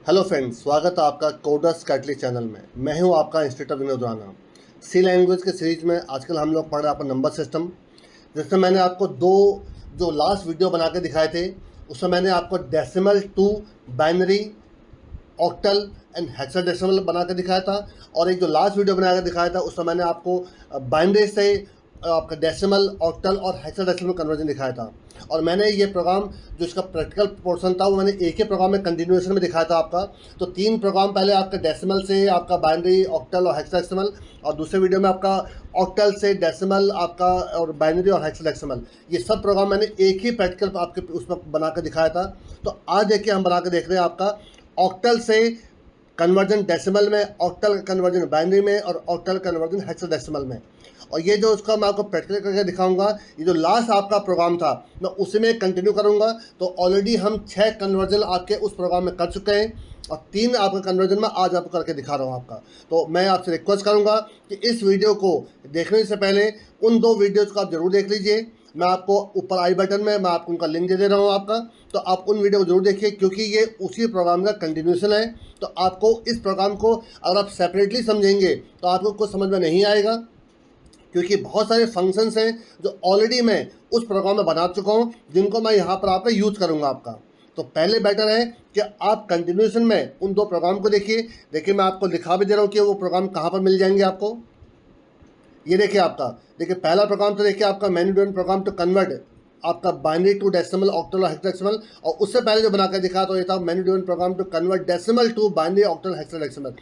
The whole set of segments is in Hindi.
हेलो फ्रेंड्स, स्वागत है आपका कोडर्स कैटली चैनल में। मैं हूं आपका इंस्ट्रक्टर विनोद राणा। सी लैंग्वेज के सीरीज में आजकल हम लोग पढ़ रहे हैं आपका नंबर सिस्टम, जिसमें मैंने आपको दो जो लास्ट वीडियो बना के दिखाए थे, उसमें मैंने आपको decimal to binary, octal and hexadecimal बना के दिखाया था। और एक जो लास्ट वीडियो बना के दिखाया था उसमें मैंने आपको बाइनरी से आपका डेसिमल, ऑक्टल और हेक्साडेसिमल कन्वर्जन दिखाया था। और मैंने ये प्रोग्राम जो इसका प्रैक्टिकल पोर्शन था वो मैंने एक ही प्रोग्राम में कंटिन्यूएशन में दिखाया था आपका। तो तीन प्रोग्राम पहले आपका डेसिमल से आपका बाइनरी, ऑक्टल और हेक्साडेसिमल, और दूसरे वीडियो में आपका ऑक्टल से डेसिमल आपका और बाइनरी और हेक्साडेसिमल, ये सब प्रोग्राम मैंने एक ही प्रैक्टिकल आपके उसमें बना के दिखाया था। तो आज देखिए हम बना के देख रहे हैं आपका ऑक्टल से कन्वर्जन डेसिमल में, ऑक्टल कन्वर्जन बाइनरी में और ऑक्टल कन्वर्जन हेक्साडेसिमल में। और ये जो उसका मैं आपको प्रैक्टिकल करके दिखाऊंगा, ये जो लास्ट आपका प्रोग्राम था मैं उसी में कंटिन्यू करूंगा। तो ऑलरेडी हम 6 कन्वर्जन आपके उस प्रोग्राम में कर चुके हैं और 3 आपका कन्वर्जन में आज आपको करके दिखा रहा हूँ आपका। तो मैं आपसे रिक्वेस्ट करूँगा कि इस वीडियो को देखने से पहले उन 2 वीडियोज़ को आप ज़रूर देख लीजिए। मैं आपको ऊपर आई बटन में मैं आपको उनका लिंक दे रहा हूँ आपका, तो आप उन वीडियो को जरूर देखिए क्योंकि ये उसी प्रोग्राम का कंटिन्यूशन है। तो आपको इस प्रोग्राम को अगर आप सेपरेटली समझेंगे तो आपको कुछ समझ में नहीं आएगा, क्योंकि बहुत सारे फंक्शंस हैं जो ऑलरेडी मैं उस प्रोग्राम में बना चुका हूँ, जिनको मैं यहाँ पर आपका यूज़ करूँगा आपका। तो पहले बेटर है कि आप कंटिन्यूशन में उन 2 प्रोग्राम को देखिए मैं आपको दिखा भी दे रहा हूँ कि वो प्रोग्राम कहाँ पर मिल जाएंगे आपको। ये देखिए आपका, देखिए पहला प्रोग्राम तो देखिए आपका menu driven program to convert आपका बाइनरी टू डेसिमल, ऑक्टल और हेक्साडेसिमल। और उससे पहले जो बना कर दिखा तो ये था menu driven program to convert decimal to binary, octal, hexadecimal.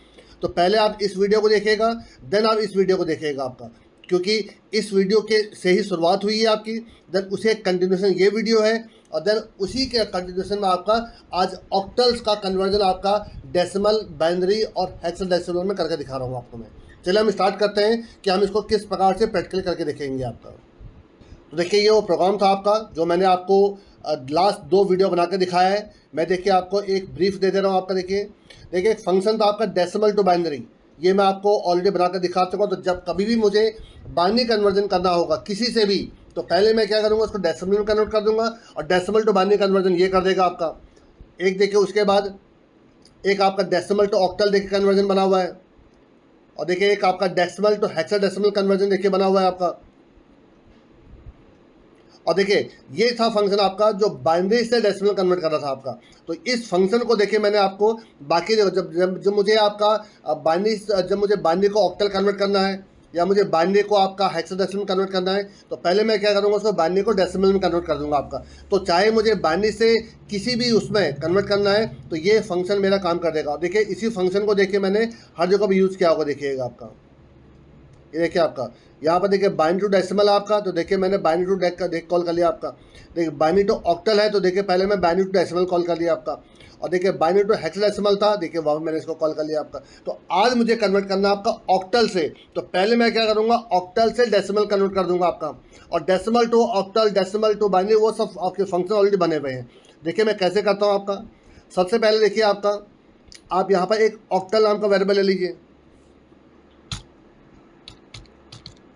तो पहले आप इस वीडियो को देखिएगा, देन आप इस वीडियो को देखिएगा आपका, क्योंकि इस वीडियो के से ही शुरुआत हुई है आपकी। देन उसे कंटिन्यूशन ये वीडियो है और देन उसी के कंटिन्यूशन में आपका आज ऑक्टल्स का कन्वर्जन आपका डेसिमल, बाइनरी और हेक्साडेसिमल में करके दिखा रहा हूँ आपको मैं। चलिए हम स्टार्ट करते हैं कि हम इसको किस प्रकार से प्रैक्टिकल करके देखेंगे आपका। तो देखिए ये वो प्रोग्राम था आपका जो मैंने आपको लास्ट 2 वीडियो बना के दिखाया है। मैं देखिए आपको एक ब्रीफ दे रहा हूँ आपका। देखिए एक फंक्शन था आपका डेसिमल टू बाइनरी, ये मैं आपको ऑलरेडी बना कर दिखा चुका हूँ। तो जब कभी भी मुझे बाइनरी कन्वर्जन करना होगा किसी से भी, तो पहले मैं क्या करूँगा, उसको डेसिमल में कन्वर्ट कर दूंगा और डेसिमल टू बाइनरी कन्वर्जन ये कर देगा आपका एक। देखिए उसके बाद एक आपका डेसिमल टू ऑक्टल देखिए कन्वर्जन बना हुआ है, और देखिए एक आपका डेसिमल टू हेक्साडेसिमल कन्वर्जन देखिए बना हुआ है आपका। और देखिए ये था फंक्शन आपका जो बाइनरी से डेसिमल कन्वर्ट कर रहा था आपका। तो इस फंक्शन को देखिए मैंने आपको बाकी जब मुझे आपका बाइनरी, जब मुझे बाइनरी को ऑक्टल कन्वर्ट करना है या मुझे बाइनरी को आपका हेक्साडेसिमल कन्वर्ट करना है, तो पहले मैं क्या करूँगा, उसको बाइनरी को डेसिमल में कन्वर्ट कर दूंगा आपका। तो चाहे मुझे बाइनरी से किसी भी उसमें कन्वर्ट करना है तो ये फंक्शन मेरा काम कर देगा। देखिए इसी फंक्शन को देखिए मैंने हर जगह भी यूज़ किया होगा, देखिएगा आपका। ये देखिए आपका यहाँ पर देखिए बाइनरी टू डेसिमल आपका, तो देखिए मैंने बाइनरी टू डेक का कॉल कर लिया आपका। देखिए बाइनरी टू ऑक्टल है, तो देखिए पहले मैं बाइनरी टू डेसिमल कॉल कर लिया आपका। और देखिए बाइनरी टू हेक्साडेसिमल था, देखिए वहाँ मैंने इसको कॉल कर लिया आपका। तो आज मुझे कन्वर्ट करना आपका ऑक्टल से, तो पहले मैं क्या करूँगा, ऑक्टल से डेसिमल कन्वर्ट कर दूंगा आपका। और decimal to octal, decimal to binary, वो सब आपके फंक्शन ऑलरेडी बने हुए हैं। देखिए मैं कैसे करता हूँ आपका। सबसे पहले देखिए आपका, आप यहाँ पर एक ऑक्टल नाम का वेरिएबल ले लीजिए,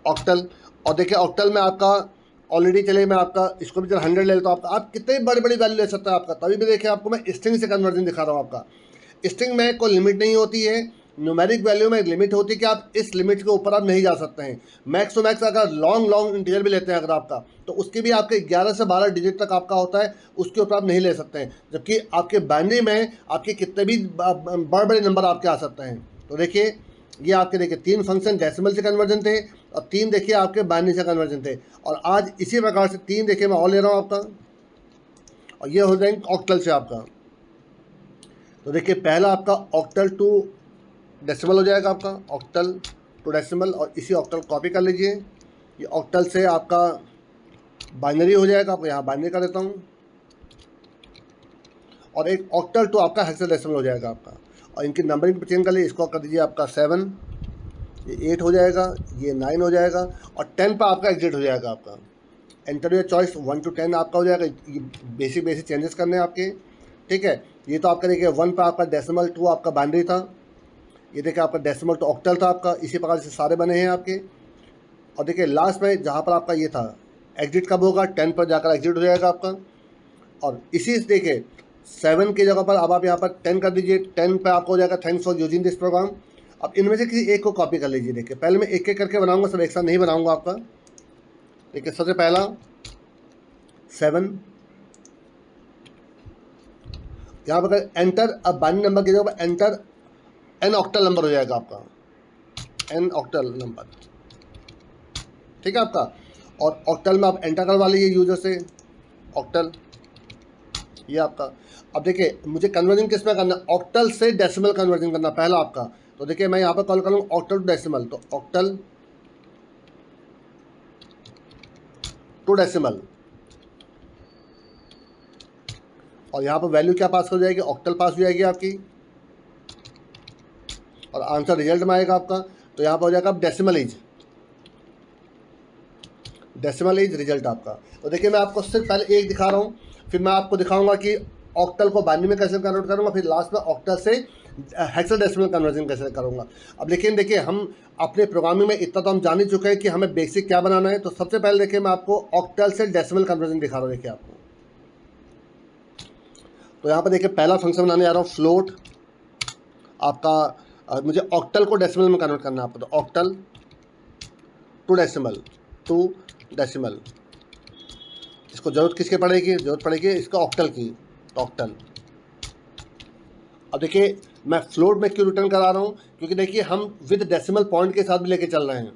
ऑक्टल। और देखिए ऑक्टल में आपका ऑलरेडी, चलिए मैं आपका इसको भी जरा 100 ले लेता हूँ आपका। आप कितने बड़ी बड़ी वैल्यू ले सकते हैं आपका, तभी भी देखिए आपको मैं स्ट्रिंग से कन्वर्जन दिखा रहा हूँ आपका। स्ट्रिंग में कोई लिमिट नहीं होती है, न्यूमेरिक वैल्यू में लिमिट होती है कि आप इस लिमिट के ऊपर आप नहीं जा सकते हैं। मैक्स टू मैक्स अगर लॉन्ग इंटीजर भी लेते हैं अगर आपका, तो उसकी भी आपके 11 से 12 डिजिट तक आपका होता है, उसके ऊपर आप नहीं ले सकते हैं। जबकि आपके बाइनरी में आपके कितने भी बड़े बड़े नंबर आपके आ सकते हैं। तो देखिए ये आपके देखिए 3 फंक्शन डेसिमल से कन्वर्जन थे और 3 देखिए आपके बाइनरी से कन्वर्जन थे। और आज इसी प्रकार से 3 देखिए मैं और ले रहा हूँ आपका, और ये हो जाएंगे ऑक्टल से आपका। तो देखिए पहला आपका ऑक्टल टू डेसिमल हो जाएगा आपका, ऑक्टल टू डेसिमल, और इसी ऑक्टल कॉपी कर लीजिए। ये ऑक्टल से आपका बाइनरी हो जाएगा, आपको यहाँ बाइनरी कर देता हूँ। और एक ऑक्टल टू आपका हेक्साडेसिमल हो जाएगा आपका। और इनकी नंबरिंग चेंज कर लीजिए, इसको कर दीजिए आपका 7, ये 8 हो जाएगा, ये 9 हो जाएगा, और 10 पर आपका एग्जिट हो जाएगा आपका। एंटर योर चॉइस 1 to 10 आपका हो जाएगा। ये बेसिक चेंजेस करने हैं आपके, ठीक है। ये तो आपका देखिए 1 पर आपका डेसिमल, 2 आपका बाइनरी था, ये देखिए आपका डेसिमल टू ऑक्टल था आपका। इसी प्रकार से सारे बने हैं आपके। और देखिए लास्ट में जहाँ पर आपका ये था एग्जिट कब होगा, 10 पर जाकर एग्जिट हो जाएगा आपका। और इसी देखिए 7 की जगह पर अब आप यहाँ पर 10 कर दीजिए। 10 पे आपको हो जाएगा thanks for using this program. अब इनमें से किसी एक को कॉपी कर लीजिए। देखिए पहले मैं एक एक करके बनाऊंगा, सब एक साथ नहीं बनाऊंगा आपका। देखिए सबसे पहला 7, यहाँ पर एंटर, अब बाइनरी नंबर की जगह पर एंटर एन ऑक्टल नंबर हो जाएगा आपका, एन ऑक्टल नंबर, ठीक है आपका। और ऑक्टल में आप एंटर करवा लीजिए यूजर से, ऑक्टल, ये आपका। अब देखिए मुझे कन्वर्जन किस में करना है, ऑक्टल से डेसिमल कन्वर्जन करना पहला आपका। तो देखिए मैं यहाँ पर कॉल करूँगा ऑक्टल टू डेसिमल, तो ऑक्टल टू डेसिमल, और यहाँ पर वैल्यू क्या पास हो जाएगी, ऑक्टल पास हो जाएगी आपकी, और आंसर रिजल्ट में आएगा आपका। तो यहाँ पर हो जाएगा decimal is, decimal is result आपका। तो देखिए मैं आपको सिर्फ पहले एक दिखा रहा हूँ, फिर मैं आपको दिखाऊंगा कि ऑक्टल को बाइनरी में कैसे कन्वर्ट करूँगा, फिर लास्ट में ऑक्टल से हेक्साडेसिमल कन्वर्जन कैसे करूँगा। अब लेकिन देखिए हम अपने प्रोग्रामिंग में इतना तो हम जान ही चुके हैं कि हमें बेसिक क्या बनाना है। तो सबसे पहले देखिए मैं आपको ऑक्टल से डेसिमल कन्वर्जन दिखा रहा हूँ। देखिए आपको तो यहाँ पर देखिए पहला फंक्शन बनाने जा रहा हूँ, फ्लोट आपका, मुझे ऑक्टल को डेसिमल में कन्वर्ट करना है आपको। तो ऑक्टल टू डेसिमल, इसको जरूरत किसके पड़ेगी, जरूरत पड़ेगी इसका ऑक्टल की, तो ऑक्टल। अब देखिए मैं फ्लोट में क्यों रिटर्न करा रहा हूँ, क्योंकि देखिए हम विद डेसिमल पॉइंट के साथ भी लेके चल रहे हैं।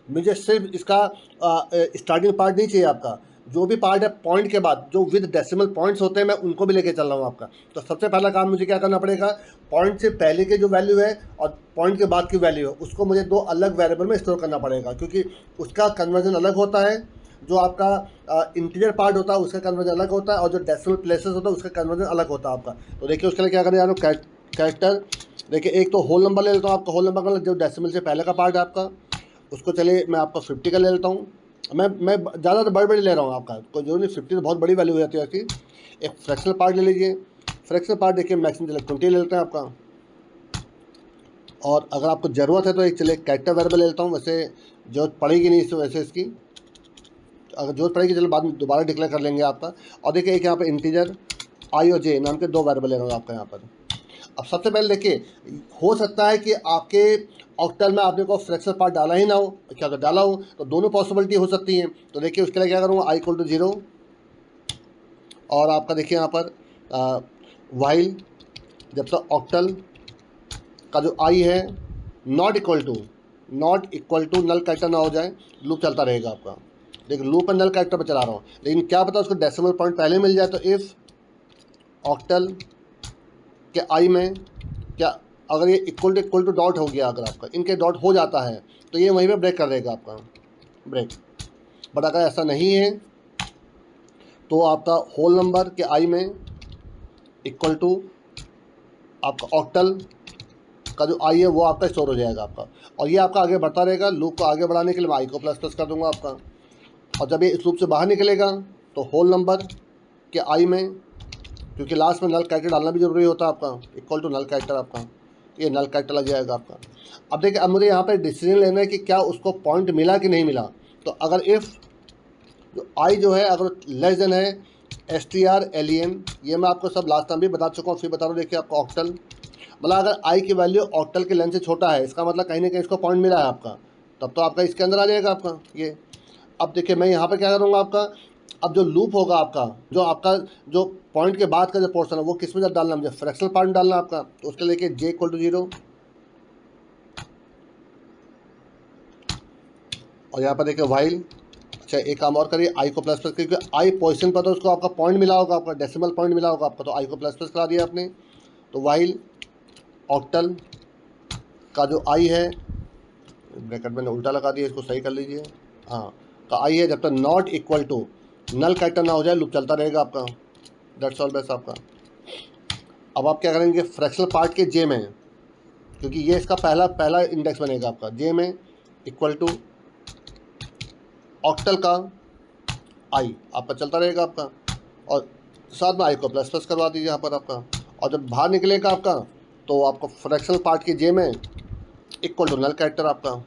मुझे सिर्फ इसका स्टार्टिंग पार्ट नहीं चाहिए आपका, जो भी पार्ट है पॉइंट के बाद जो विद डेसिमल पॉइंट्स होते हैं मैं उनको भी लेके चल रहा हूँ आपका। तो सबसे पहला काम मुझे क्या करना पड़ेगा, पॉइंट से पहले के जो वैल्यू है और पॉइंट के बाद की वैल्यू है उसको मुझे दो अलग वेरिएबल में स्टोर करना पड़ेगा, क्योंकि उसका कन्वर्जन अलग होता है। जो आपका इंटीजर पार्ट होता है उसका कन्वर्जन अलग होता है, और जो डेसिमल प्लेसेस होता है उसका कन्वर्जन अलग होता है आपका। तो देखिए उसके लिए क्या करने जा रहा हूँ, कैरेक्टर, देखिए एक तो होल नंबर ले लेता हूँ आपका, होल नंबर का जो डेसिमल से पहले का पार्ट है आपका, उसको चलिए मैं आपका 50 का ले लेता हूँ। मैं ज़्यादा तो बड़ी ले रहा हूँ आपका, कोई जो नहीं, 50 तो बहुत बड़ी वैल्यू हो जाती है आपकी। एक फ्रैक्शनल पार्ट ले लीजिए, फ्रैक्शनल पार्ट देखिए मैक्सिमम चलिए 20 ले लेते हैं आपका। और अगर आपको ज़रूरत है तो एक चलिए कैरेक्टर वेरिएबल ले लेता हूँ, वैसे जरूरत पड़ेगी नहीं इससे, वैसे इसकी अगर जरूरत पड़ेगी चलो बाद में दोबारा डिक्लेयर कर लेंगे आपका। और देखिए एक यहाँ पर इंटीजर आई और जे नाम के दो वेरिएबल ले रहा हूँ आपका यहाँ पर। अब सबसे पहले देखिए हो सकता है कि आपके ऑक्टल में आपने को फ्रैक्शनल पार्ट डाला ही ना हो, क्या अगर डाला हो तो दोनों पॉसिबिलिटी हो सकती हैं। तो देखिए उसके लिए क्या करूँगा, आई इक्वल टू 0, और आपका देखिए यहाँ पर वाइल जब तक ऑक्टल का जो आई है not equal to null character ना हो जाए, लूप चलता रहेगा आपका। देखिए लूप में नल कैरेक्टर पर चला रहा हूँ, लेकिन क्या पता उसको डेसिमल पॉइंट पहले मिल जाए। तो इफ़ ऑक्टल के आई में क्या अगर ये इक्वल टू डॉट हो गया, अगर आपका इनके डॉट हो जाता है तो ये वहीं पे ब्रेक कर देगा आपका, ब्रेक। बट अगर ऐसा नहीं है तो आपका होल नंबर के आई में इक्वल टू आपका ऑक्टल का जो आई है वो आपका स्टोर हो जाएगा आपका, और ये आपका आगे बढ़ता रहेगा। लूप को आगे बढ़ाने के लिए मैं आई को प्लस प्लस कर दूंगा आपका, और जब ये इस लूप से बाहर निकलेगा तो होल नंबर के आई में, क्योंकि लास्ट में नल कैरेक्टर डालना भी जरूरी होता है आपका, इक्वल टू नल कैरेक्टर आपका, ये नल कैरेक्टर लग जाएगा आपका। अब देखिए अब मुझे यहाँ पे डिसीजन लेना है कि क्या उसको पॉइंट मिला कि नहीं मिला। तो अगर इफ़ जो आई जो है अगर लेस देन है str_len, ये मैं आपको सब लास्ट टाइम भी बता चुका हूँ, फिर बता रहा हूँ। देखिए आपका ऑक्टल मतलब अगर आई की वैल्यू ऑक्टल के लेंथ से छोटा है, इसका मतलब कहीं ना कहीं इसको पॉइंट मिला है आपका, तब तो आपका इसके अंदर आ जाएगा आपका ये। अब देखिए मैं यहाँ पर क्या करूँगा आपका, अब जो लूप होगा आपका जो पॉइंट के बाद का जो पोर्शन है वो किस में डालना है, मुझे फ्रैक्शनल पार्ट डालना है आपका। तो उसके लिए जे इक्वल टू 0, और यहाँ पर देखिए वाइल, अच्छा एक काम और करिए, आई को प्लस प्लस, क्योंकि आई पोजीशन पर तो उसको आपका पॉइंट मिला होगा, आपका डेसिमल पॉइंट मिला होगा आपका, तो आई को प्लस प्लस करा दिया आपने। तो वाइल ऑक्टल का जो आई है, ब्रैकेट मैंने उल्टा लगा दिया, इसको सही कर लीजिए, हाँ, तो आई है जब तक not equal to null character ना हो जाए लूप चलता रहेगा आपका। दैट्स ऑल बेस्ट आपका। अब आप क्या करेंगे, फ्रैक्शनल पार्ट के जे में, क्योंकि ये इसका पहला इंडेक्स बनेगा आपका, जे में इक्वल टू ऑक्टल का आई आपका चलता रहेगा आपका, और साथ में आई को प्लस प्लस करवा दीजिए यहाँ पर आपका। और जब बाहर निकलेगा आपका तो आपको फ्रैक्शनल पार्ट के जे में इक्वल टू नल कैरेक्टर आपका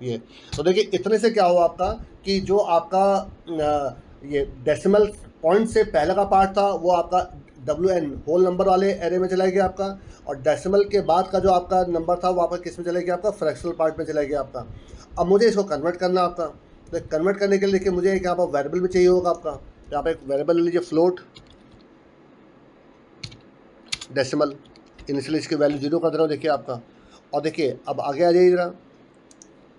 ये। तो देखिए इतने से क्या हुआ आपका कि जो आपका ये डेसिमल पॉइंट से पहले का पार्ट था वो आपका WN होल नंबर वाले एरे में चला गया आपका, और डेसिमल के बाद का जो आपका नंबर था वो आपका किस में चला गया आपका, फ्रैक्शनल पार्ट में चला गया आपका। अब मुझे इसको कन्वर्ट करना आपका, तो कन्वर्ट करने के लिए देखिए मुझे एक यहाँ पर वेरिएबल भी चाहिए होगा आपका। यहाँ पे एक वेरिएबल ले लीजिए फ्लोट डेसिमल, इनिशियली इसकी वैल्यू 0 कर दे रहा हूँ देखिए आपका। और देखिए अब आगे आ जाइए जरा,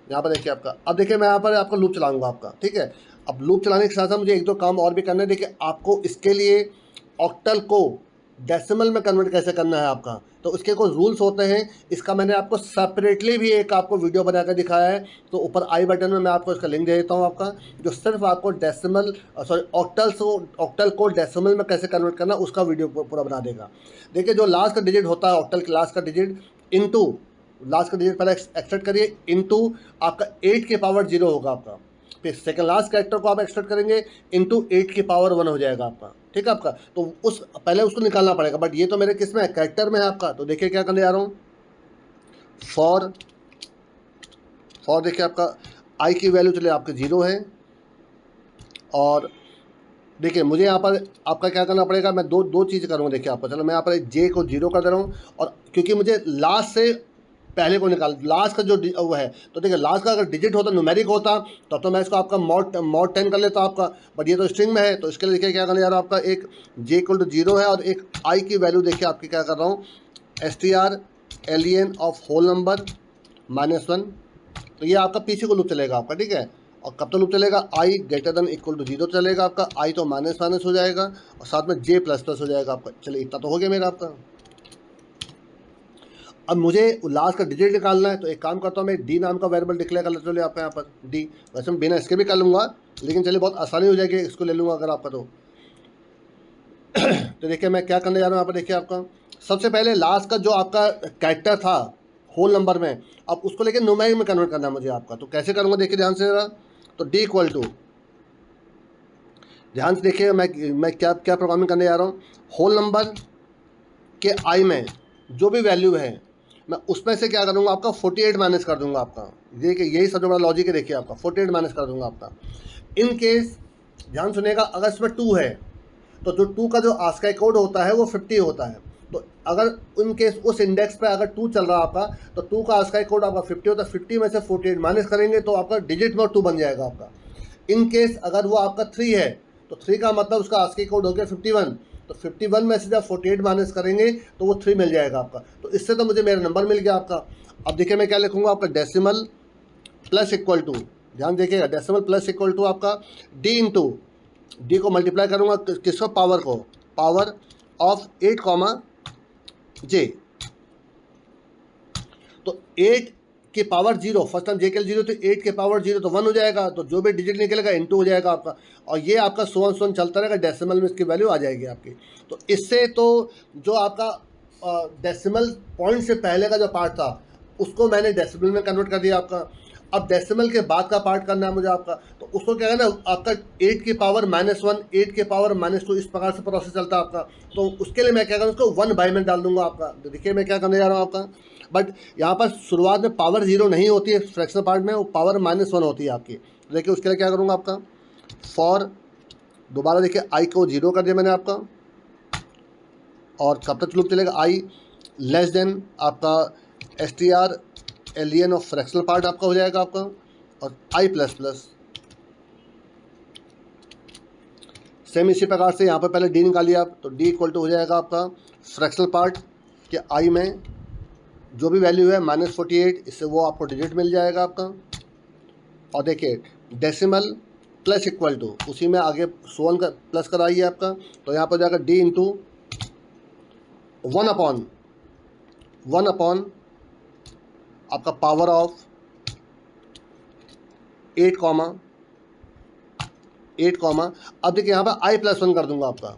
यहाँ पर देखिए आपका, अब देखिए मैं यहाँ पर आपका लूप चलाऊंगा आपका, ठीक है। अब लूप चलाने के साथ साथ मुझे एक दो काम और भी करना है। देखिए आपको इसके लिए ऑक्टल को डेसिमल में कन्वर्ट कैसे करना है आपका, तो उसके कुछ रूल्स होते हैं। इसका मैंने आपको सेपरेटली भी एक आपको वीडियो बनाकर दिखाया है, तो ऊपर आई बटन में मैं आपको इसका लिंक दे देता हूँ आपका, जो सिर्फ आपको डेसिमल ऑक्टल को डेसिमल में कैसे कन्वर्ट करना उसका वीडियो पूरा बना देगा। देखिए जो लास्ट का डिजिट होता है ऑक्टल के लास्ट का डिजिट इनटू, लास्ट का डिजिट पहले एक्सट्रैक्ट करिए, इनटू आपका 8 की पावर 0 होगा आपका, फिर सेकंड लास्ट कैरेक्टर को आप एक्सट्रैक्ट करेंगे इनटू 8 की पावर 1 हो जाएगा आपका, ठीक है आपका। तो उस पहले उसको निकालना पड़ेगा, बट ये तो मेरे किस में है, कैरेक्टर में है आपका। तो देखिए क्या करने जा रहा हूँ, फॉर देखिए आपका आई की वैल्यू चलिए आपके 0 है, और देखिए मुझे यहाँ पर आपका क्या करना पड़ेगा, मैं दो चीज़ करूँगा देखिए आपका। चलो मैं यहाँ पर जे को 0 कर दे रहा हूँ, और क्योंकि मुझे लास्ट से पहले को निकाल, लास्ट का जो वो है, तो देखिए लास्ट का अगर डिजिट होता, न्यूमेरिक होता, तब तो मैं इसको आपका मॉड 10 कर लेता आपका, बट ये तो स्ट्रिंग में है। तो इसके लिए देखिए क्या करने जा रहा हूँ आपका, एक जे इक्वल टू 0 है, और एक आई की वैल्यू देखिए आपकी क्या कर रहा हूँ, str ऑफ होल नंबर -1। तो ये आपका पीछे को लूप चलेगा आपका, ठीक है। और कब तक लूप चलेगा, आई ग्रेटर देन इक्वल टू 0 चलेगा आपका, आई तो माइनस माइनस हो जाएगा, और साथ में जे प्लस प्लस हो जाएगा आपका। चलिए इतना तो हो गया मेरा आपका। अब मुझे लास्ट का डिजिट निकालना है, तो एक काम करता हूँ, मैं डी नाम का वेरिएबल डिक्लेयर कर लेता हूँ आपका यहाँ पर डी। वैसे मैं बिना इसके भी कर लूँगा, लेकिन चलिए बहुत आसानी हो जाएगी, इसको ले लूँगा अगर आपका तो देखिए मैं क्या करने जा रहा हूँ यहाँ पर। देखिए आपका सबसे पहले लास्ट का जो आपका कैरेक्टर था होल नंबर में, अब उसको लेकर न्यूमेरिक में कन्वर्ट करना है मुझे आपका। तो कैसे करूँगा देखिए ध्यान से जरा, तो डी इक्वल टू, ध्यान से देखिए मैं क्या प्रोग्रामिंग करने जा रहा हूँ। होल नंबर के आई में जो भी वैल्यू है मैं उसमें से क्या करूँगा आपका 48 माइनस कर दूंगा आपका। देखिए यही सबसे बड़ा लॉजिक है, देखिए आपका 48 माइनस कर दूंगा आपका। इन केस ध्यान सुनेगा, अगर इसमें 2 है तो जो 2 का जो आस्काई कोड होता है वो 50 होता है। तो अगर इन केस उस इंडेक्स पे अगर 2 चल रहा है आपका, तो 2 का आस्काई कोड आपका 50 होता है, 50 में से 48 माइनस करेंगे तो आपका डिजिट में 2 बन जाएगा आपका। इन केस अगर वो आपका 3 है, तो 3 का मतलब उसका आस्काई कोड हो गया 51, तो 51 में से जब 48 माइनस करेंगे तो वो 3 मिल जाएगा आपका। तो इससे तो मुझे मेरा नंबर मिल गया आपका। अब देखिए मैं क्या लिखूँगा आपका, डेसिमल प्लस इक्वल टू, ध्यान देखिएगा, डेसिमल प्लस इक्वल टू आपका डी इंटू, डी को मल्टीप्लाई करूँगा किसको, पावर को, पावर ऑफ 8 जे। तो 8 की पावर 0, फर्स्ट टाइम जे के 0, तो 8 के पावर 0 तो 1 हो जाएगा, तो जो भी डिजिट निकलेगा इनटू हो जाएगा आपका, और ये आपका सोन चलता रहेगा, डेसिमल में इसकी वैल्यू आ जाएगी आपकी। तो इससे तो जो आपका डेसिमल पॉइंट से पहले का जो पार्ट था उसको मैंने डेसिमल में कन्वर्ट कर दिया आपका। अब डेसिमल के बाद का पार्ट करना है मुझे आपका, तो उसको क्या करना है आपका 8 की पावर -1, 8 के पावर -2, इस प्रकार से प्रोसेस चलता है आपका। तो उसके लिए मैं क्या करूँ, उसको 1 बाई में डाल दूंगा आपका। तो देखिए मैं क्या करने जा रहा हूँ आपका, बट यहाँ पर शुरुआत में पावर 0 नहीं होती है, फ्रैक्शनल पार्ट में वो पावर -1 होती है आपकी। तो देखिए उसके लिए क्या करूँगा आपका, फॉर दोबारा देखिए आई को 0 कर दिया मैंने आपका, और कब तक लूप चलेगा, आई लेस देन आपका str ऑफ फ्रैक्शनल पार्ट आपका हो जाएगा आपका, और आई प्लस प्लस सेम इसी प्रकार से यहाँ पर पहले डी निकालिए आप, तो डी इक्वल टू हो जाएगा आपका फ्रैक्शनल पार्ट के आई में जो भी वैल्यू है -48, इससे वो आपको डिजिट मिल जाएगा आपका। और देखिए डेसिमल प्लस इक्वल टू, उसी में आगे सोन का प्लस कराइए आपका, तो यहाँ पर जाकर डी इंटू 1 अपॉन आपका पावर ऑफ 8 अब देखिए यहाँ पर i+1 कर दूंगा आपका।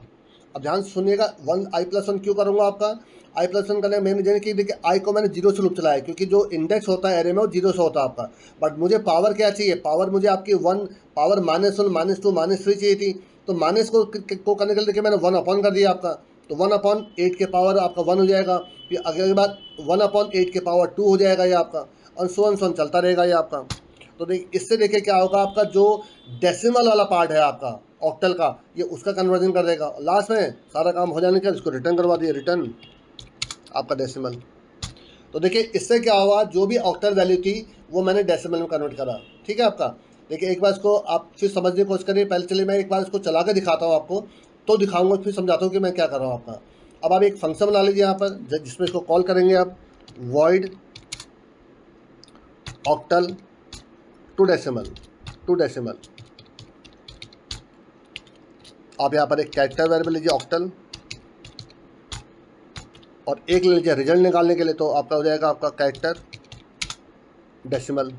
अब ध्यान सुनिएगा, i+1 क्यों करूँगा आपका, i+1 करने मैंने जाने कि देखिए आई को मैंने 0 से लूप चलाया, क्योंकि जो इंडेक्स होता है एरे में वो 0 से होता है आपका। बट मुझे पावर क्या चाहिए, पावर मुझे आपकी 1 पावर -1 -2 -3 चाहिए थी। तो माइनस को करने के लिए देखिए मैंने 1 अपॉन कर दिया आपका, तो 1/8 के पावर आपका 1 हो जाएगा, फिर अगले के बाद 1/8 के पावर 2 हो जाएगा ये आपका, और सोन चलता रहेगा ये आपका। तो इससे देखिए क्या होगा, आपका जो डेसिमल वाला पार्ट है आपका ऑक्टल का, ये उसका कन्वर्जन कर देगा। लास्ट में सारा काम हो जाने के बाद इसको रिटर्न करवा दिए, रिटर्न आपका डेसिमल। तो देखिए इससे क्या हुआ, जो भी ऑक्टल वैल्यू थी वो मैंने डेसिमल में कन्वर्ट करा। ठीक है आपका। देखिए एक बार इसको आप फिर समझने की कोशिश करिए। पहले चलिए मैं एक बार इसको चला कर दिखाता हूँ आपको, तो दिखाऊंगा, फिर समझाता हूँ कि मैं क्या कर रहा हूँ आपका। अब आप एक फंक्शन बना लीजिए यहाँ पर, जिसमें इसको कॉल करेंगे आप वॉइड ऑक्टल टू डेसिमल। आप यहाँ पर एक कैरेक्टर वेरिएबल लीजिए ऑक्टल, और एक ले लीजिए रिजल्ट निकालने के लिए, तो आपका हो जाएगा आपका कैरेक्टर डेसिमल।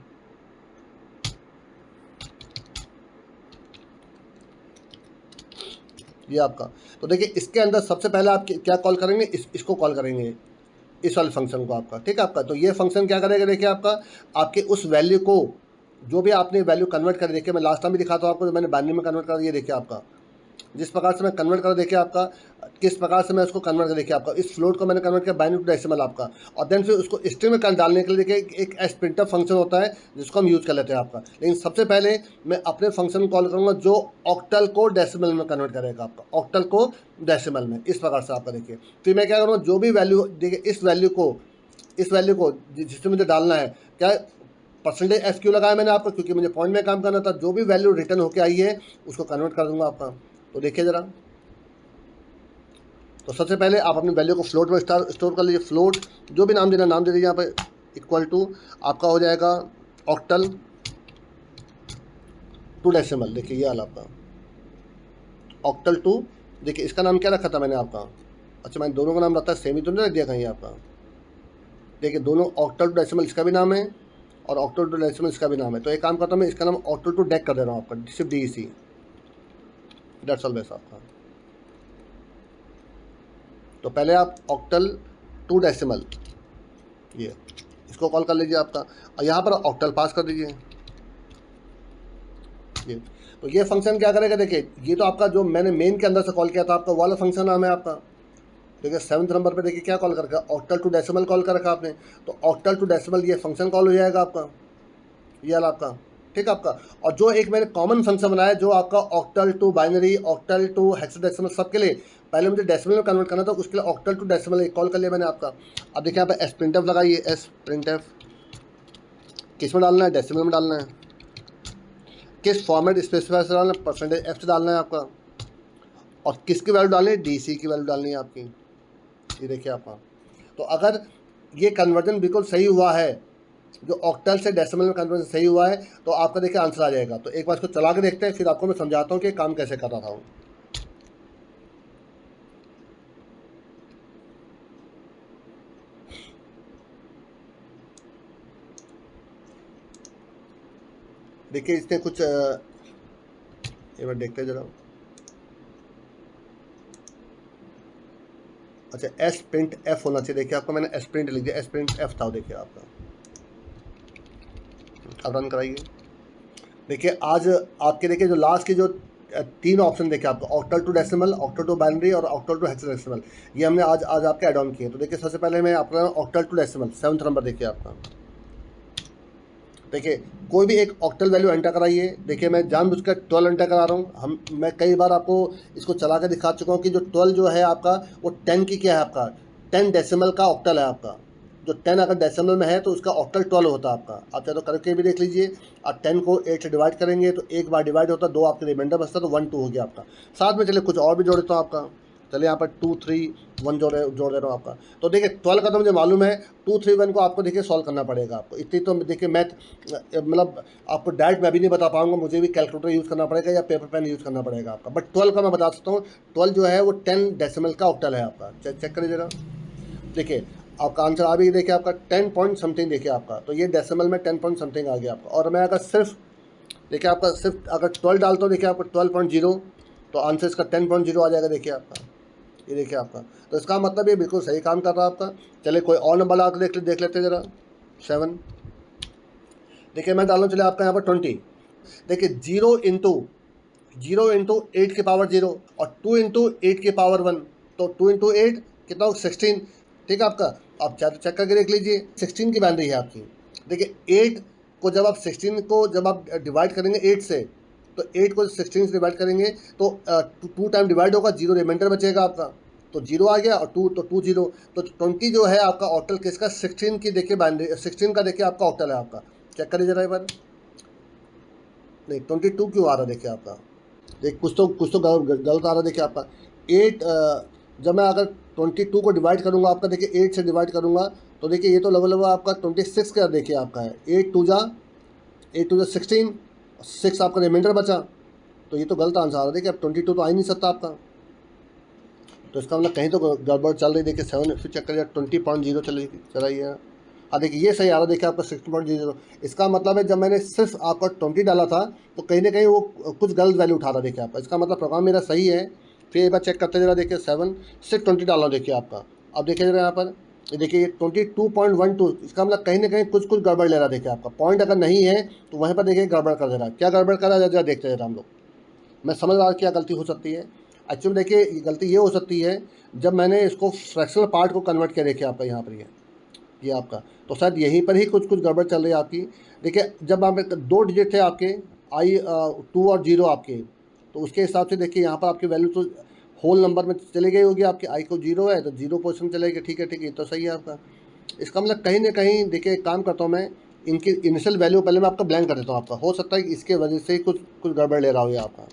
ये आपका। तो देखिए इसके अंदर सबसे पहले आप क्या कॉल करेंगे, इसको कॉल करेंगे, इस वाले फंक्शन को आपका। ठीक है आपका। तो ये फंक्शन क्या करेगा, देखिए आपका आपके उस वैल्यू को, जो भी आपने वैल्यू कन्वर्ट कर, देखिए मैं लास्ट टाइम भी दिखाता हूँ आपको, मैंने बाइनरी में कन्वर्ट कर दिया। देखिए आपका जिस प्रकार से मैं कन्वर्ट कर, देखिए आपका किस प्रकार से मैं उसको कन्वर्ट कर, देखिए आपका इस फ्लोट को मैंने कन्वर्ट किया बाइनरी टू डेसिमल आपका, और देन फिर उसको स्ट्रिंग में डालने के लिए देखिए एक एस प्रिंटफ फंक्शन होता है जिसको हम यूज़ कर लेते हैं आपका। लेकिन सबसे पहले मैं अपने फंक्शन कॉल करूँगा जो ऑक्टल को डेसिमल में कन्वर्ट करेगा आपका, ऑक्टल को डेसिमल में, इस प्रकार से आपका। देखिए फिर मैं क्या करूँगा, जो भी वैल्यू, देखिए इस वैल्यू को जिसमें मुझे डालना है, क्या परसेंटेज एफ क्यों लगाया मैंने आपको, क्योंकि मुझे पॉइंट में काम करना था। जो भी वैल्यू रिटर्न होकर आई है उसको कन्वर्ट कर दूंगा आपका। तो देखिए ज़रा, तो सबसे पहले आप अपनी वैल्यू को फ्लोट में स्टोर कर लीजिए। फ्लोट जो भी नाम देना, नाम दे दीजिए यहाँ पे, इक्वल टू आपका हो जाएगा ऑक्टल टू डेसिमल। देखिए ये वाला आपका ऑक्टल टू, देखिए इसका नाम क्या रखा था मैंने आपका, अच्छा मैंने दोनों का नाम रखा है सेम ही तो नहीं रख दिया कहीं आपका। देखिए दोनों ऑक्टल टू डेसिमल इसका भी नाम है और ऑक्टल टू डेसिमल इसका भी नाम है। तो एक काम करता हूँ मैं, इसका नाम ऑक्टल टू डेक कर दे रहा हूँ आपका, सिर्फ DEC, डेट्स ऑल बेस आपका। तो पहले आप ऑक्टल टू डेसिमल, ये इसको कॉल कर लीजिए आपका, और यहाँ पर ऑक्टल पास कर दीजिए। ये तो ये फंक्शन क्या करेगा, देखिए ये तो आपका जो मैंने मेन के अंदर से कॉल किया था आपका वाला फंक्शन नाम है आपका। देखिए 7th नंबर पे देखिए क्या कॉल कर रखा, ऑक्टल टू डेसिमल कॉल कर रखा आपने। तो ऑक्टल टू डेसिमल ये फंक्शन कॉल हो जाएगा आपका, ये वाला आपका। ठीक है आपका। और जो एक मैंने कॉमन फंक्शन बनाया जो आपका octal to binary, octal to hexadecimal, सबके लिए पहले मुझे डेसिमल में कन्वर्ट करना था, उसके लिए ऑक्टल टू डेसिमल एक कॉल कर लिया मैंने आपका। अब देखिए यहाँ पे एस प्रिंटफ लगाइए, एस प्रिंटफ किस में डालना है, डेसिमल में डालना है, किस फॉर्मेट स्पेसिफायर से डालना है, परसेंटेज एफ से डालना है आपका, और किसकी वैल्यू डालनी है, DC की वैल्यू डालनी है आपकी। ये देखिए आपका। तो अगर ये कन्वर्जन बिल्कुल सही हुआ है, जो ऑक्टल से डेसिमल में कन्वर्जन सही हुआ है, तो आपका देखिए आंसर आ जाएगा। तो एक बार इसको चला के देखते हैं, फिर आपको मैं समझाता हूँ कि काम कैसे कर रहा था। देखिए इसने कुछ एक बार देखते हैं जरा। अच्छा एस प्रिंट एफ होना चाहिए, देखिए आपको मैंने एस प्रिंट लिख दिया, एस प्रिंट एफ था। देखिए आपका, अब रन कराइए। देखिए आज आपके देखिए जो लास्ट के जो 3 ऑप्शन देखिए आपको, octal to decimal, octal to binary और ऑक्टल टू हेक्साडेसिमल, ये हमने आज आपके ऐड ऑन किए। तो देखिए सबसे पहले मैं आपका octal to decimal 7th number देखिए आपका। देखिए कोई भी एक ऑक्टल वैल्यू एंटर कराइए। देखिए मैं जानबूझकर 12 एंटर करा रहा हूँ। मैं कई बार आपको इसको चला कर दिखा चुका हूँ कि जो 12 जो है आपका वो 10 की क्या है आपका, 10 डेसिमल का ऑक्टल है आपका। जो 10 अगर डेसिमल में है तो उसका ऑक्टल 12 होता है आपका। आप चाहे तो करके भी देख लीजिए। और 10 को 8 से डिवाइड करेंगे तो एक बार डिवाइड होता है, 2 आपके रिमाइंडर बचता है, तो 1 2 हो गया आपका। साथ में चलिए कुछ और भी जोड़ देता हूँ आपका। चलिए यहाँ पर 2 3 1 जोड़ दे रहा हूँ आपका। तो देखिए 12 का तो मुझे मालूम है, 2 3 1 को आपको देखिए सॉल्व करना पड़ेगा आपको। इतनी तो देखिए मैथ मतलब आपको डायरेक्ट मैं भी नहीं बता पाऊंगा, मुझे भी कैलकुलेटर यूज़ करना पड़ेगा या पेपर पेन यूज़ करना पड़ेगा आपका। बट 12 का मैं बता सकता हूँ, 12 जो है वो 10 डेसिमल का ऑक्टल है आपका। चेक करिए जरा। देखिए आपका आंसर आ भी, देखिए आपका 10 पॉइंट समथिंग देखिए आपका। तो ये डेसिमल में 10 पॉइंट समथिंग आ गया आपका। और मैं अगर सिर्फ देखिए आपका सिर्फ अगर 12 डालता हूँ, देखिए आपको 12.0, तो आंसर इसका 10.0 आ जाएगा। देखिए आपका, ये देखिए आपका। तो इसका मतलब ये बिल्कुल सही काम कर रहा है आपका। चलिए कोई और नंबर ला कर देख लेते हैं ज़रा। 7 देखिए मैं डालूँ, चलिए आपका यहाँ पर 20। देखिए 0 इंटू 8 की पावर 0 और 2 इंटू 8 की पावर 1, तो 2 इंटू 8 कितना हो, 16। ठीक है आपका। आप चाहे तो चेक करके देख लीजिए, 16 की बाइनरी है आपकी। देखिए 8 को जब आप 16 को जब आप डिवाइड करेंगे 8 से, तो 8 को 16 से डिवाइड करेंगे तो 2 टाइम डिवाइड होगा, 0 रिमाइंडर बचेगा आपका, तो 0 आ गया और 2 तो 2 0। तो 20 जो है आपका ऑक्टल किसका, 16 की देखिए बाइनरी, 16 का देखिए आपका ऑक्टल है आपका, चेक करिए जरा एक बार। नहीं 22 क्यों आ रहा है देखिए आपका, देख कुछ तो गलत आ रहा है देखिए आपका। 8 जब मैं अगर 22 को डिवाइड करूँगा आपका, देखिए 8 से डिवाइड करूँगा तो देखिए ये तो लगभग आपका 26 का देखिए आपका है, 8 टू जा 16, 6 आपका रिमाइंडर बचा, तो ये तो गलत आंसर आ रहा है देखिए। अब 22 तो आ ही नहीं सकता आपका, तो इसका मतलब कहीं तो गड़बड़ चल रही। देखिए 7 फिर चेक करिए 20.0 चल रही है। हाँ देखिए ये सही आ रहा है देखिए आपका 60.00। इसका मतलब है जब मैंने सिर्फ आपका 20 डाला था तो कहीं ना कहीं वो कुछ गलत वैल्यू उठा रहा देखिए आपका। इसका मतलब प्रोग्राम मेरा सही है। फिर एक बार चेक करते जरा, देखिए 7 620 डाला देखिए आपका। अब देखिए जरा यहाँ पर देखिए ये 22.12, इसका मतलब कहीं ना कहीं कुछ गड़बड़ ले रहा देखिए आपका। पॉइंट अगर नहीं है तो वहीं पर देखिए गड़बड़ कर दे रहा है। क्या गड़बड़ कर रहा है जरा देखते जरा हम लोग, मैं समझ रहा हूँ क्या गलती हो सकती है। एक्चुअली देखिए गलती ये हो सकती है जब मैंने इसको फ्रैक्शनल पार्ट को कन्वर्ट किया देखिए आपका यहाँ पर ये आपका, तो शायद यहीं पर ही कुछ गड़बड़ चल रही है आपकी। देखिए जब आप 2 डिजिट थे आपके आई 2 और 0 आपके, तो उसके हिसाब से देखिए यहाँ पर आपकी वैल्यू तो होल नंबर में चली गई होगी आपकी। आई को 0 है तो 0 पोजिशन चलेगी, ठीक है तो सही है आपका। इसका मतलब कहीं ना कहीं देखिए एक काम करता हूँ मैं, इनकी इनिशियल वैल्यू पहले मैं आपका ब्लैंक कर देता हूँ आपका। हो सकता है कि इसके वजह से कुछ गड़बड़ ले रहा हो आपका।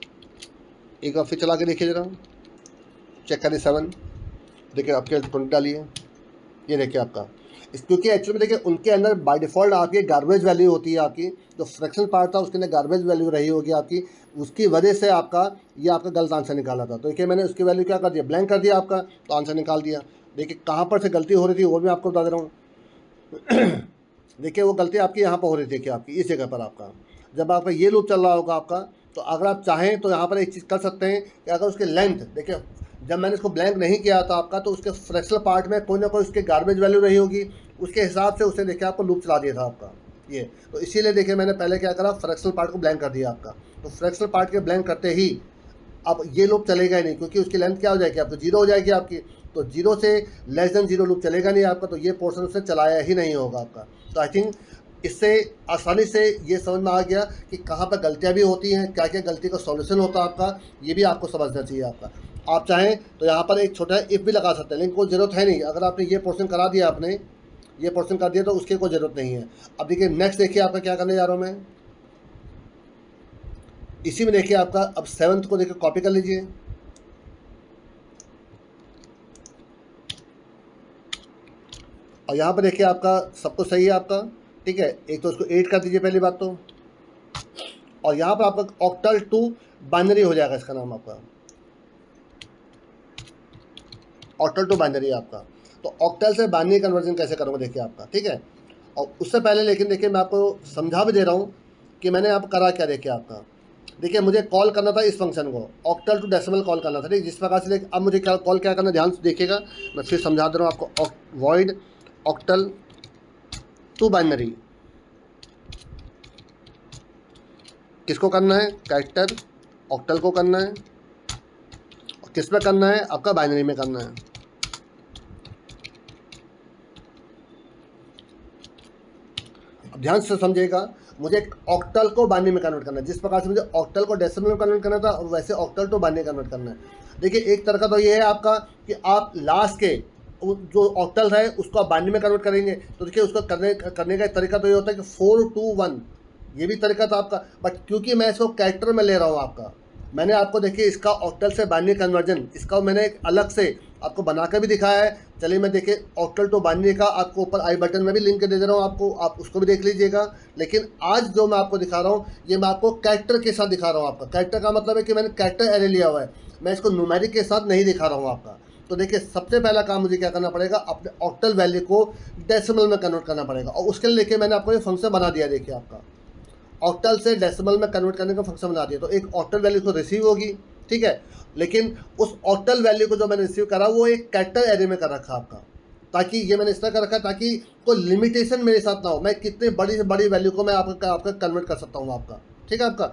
एक बार फिर चला के देखिए जरा, चेक करिए 7 देखिए आपके 20 डालिए, ये देखिए आपका क्योंकि एक्चुअली देखिए उनके अंदर बाय डिफ़ॉल्ट आपकी गार्बेज वैल्यू होती है आपकी। जो फ्रैक्शन पार्ट था उसके अंदर गार्बेज वैल्यू रही होगी आपकी, उसकी वजह से आपका ये आपका गलत आंसर निकाला था। तो देखिए मैंने उसकी वैल्यू क्या कर दिया, ब्लैंक कर दिया आपका, तो आंसर निकाल दिया। देखिए कहाँ पर से गलती हो रही थी वो भी आपको बता दे रहा हूँ। देखिए वो गलती आपकी यहाँ पर हो रही थी कि आपकी इस जगह पर आपका, जब आपका ये लूप चल रहा होगा आपका, तो अगर आप चाहें तो यहाँ पर एक चीज़ कर सकते हैं कि अगर उसके लेंथ देखिए, जब मैंने इसको ब्लैंक नहीं किया था आपका, तो उसके फ्रैक्शनल पार्ट में कोई ना कोई उसके गार्बेज वैल्यू रही होगी, उसके हिसाब से उसने देखिए आपको लूप चला दिया था आपका ये। तो इसीलिए देखिए मैंने पहले क्या करा, फ्रैक्शनल पार्ट को ब्लैंक कर दिया आपका। तो फ्रैक्शनल पार्ट के ब्लैंक करते ही अब ये लूप चलेगा ही नहीं, क्योंकि उसकी लेंथ क्या हो जाएगी आपको, 0 हो जाएगी आपकी। तो 0 से लेस देन 0 लूप चलेगा नहीं आपका, तो ये पोर्शन उसने चलाया ही नहीं होगा आपका। तो आई थिंक इससे आसानी से ये समझ में आ गया कि कहाँ पर गलतियाँ भी होती हैं, क्या क्या गलती का सॉल्यूशन होता है आपका, ये भी आपको समझना चाहिए आपका। आप चाहें तो यहाँ पर एक छोटा इफ़ भी लगा सकते हैं, लेकिन कोई ज़रूरत है नहीं। अगर आपने ये पोर्शन करा दिया, आपने ये पोर्शन कर दिया तो उसकी कोई ज़रूरत नहीं है। अब देखिए नेक्स्ट देखिए आपका क्या करने जा रहा हूँ मैं, इसी में देखिए आपका अब 7th को देखिए कॉपी कर लीजिए, और यहाँ पर देखिए आपका सब कुछ सही है आपका, ठीक है। एक तो उसको 8 कर दीजिए पहली बात तो, और यहाँ पर आपका ऑक्टल टू बाइनरी हो जाएगा, इसका नाम आपका ऑक्टल टू बाइनरी आपका। तो ऑक्टल से बाइनरी कन्वर्जन कैसे करूँगा देखिए आपका, ठीक है। और उससे पहले लेकिन देखिए मैं आपको समझा भी दे रहा हूँ कि मैंने आप करा क्या देखिए आपका। देखिए मुझे कॉल करना था इस फंक्शन को, ऑक्टल टू डेसिमल कॉल करना था, ठीक। जिस प्रकार से अब मुझे क्या कॉल क्या करना, ध्यान से देखिएगा, मैं फिर समझा दे रहा हूँ आपको। वॉइड ऑक्टल टू बाइनरी किसको करना है, कैरेक्टर ऑक्टल को करना है, और किस में करना है आपका, बाइनरी में करना है। अब ध्यान से समझिएगा, मुझे ऑक्टल को बाइनरी में कन्वर्ट करना है। जिस प्रकार से मुझे ऑक्टल को डेसिमल में कन्वर्ट करना था, वैसे ऑक्टल टू बाइनरी कन्वर्ट करना है। देखिए एक तरह का तो ये है आपका कि आप लास्ट के जो ऑक्टल है उसको आप बाइनरी में कन्वर्ट करेंगे, तो देखिए उसको करने का एक तरीका तो ये होता है कि 4 2 1, ये भी तरीका था आपका। बट क्योंकि मैं इसको कैरेक्टर में ले रहा हूँ आपका, मैंने आपको देखिए इसका ऑक्टल से बाइनरी कन्वर्जन, इसका मैंने एक अलग से आपको बना कर भी दिखाया है। चलिए मैं देखिए ऑक्टल टू बाइनरी का आपको ऊपर आई बटन में भी लिंक दे रहा हूँ आपको, आप उसको भी देख लीजिएगा। लेकिन आज जो मैं आपको दिखा रहा हूँ ये मैं आपको कैरेक्टर के साथ दिखा रहा हूँ आपका। कैरेक्टर का मतलब है कि मैंने कैरेक्टर एरे लिया हुआ है, मैं इसको न्यूमेरिक के साथ नहीं दिखा रहा हूँ आपका। तो देखिए सबसे पहला काम मुझे क्या करना पड़ेगा, अपने ऑक्टल वैल्यू को डेसिमल में कन्वर्ट करना पड़ेगा, और उसके लिए देखिए मैंने आपको ये फंक्शन बना दिया। देखिए आपका ऑक्टल से डेसिमल में कन्वर्ट करने का फंक्शन बना दिया, तो एक ऑक्टल वैल्यू को रिसीव होगी, ठीक है। लेकिन उस ऑक्टल वैल्यू को जो मैंने रिसीव करा वो एक कैरेक्टर एरे में कर रखा आपका, ताकि ये मैंने इस तरह कर रखा ताकि कोई लिमिटेशन मेरे साथ ना हो, मैं कितने बड़ी से बड़ी वैल्यू को मैं आपका कन्वर्ट कर सकता हूँ आपका, ठीक है आपका।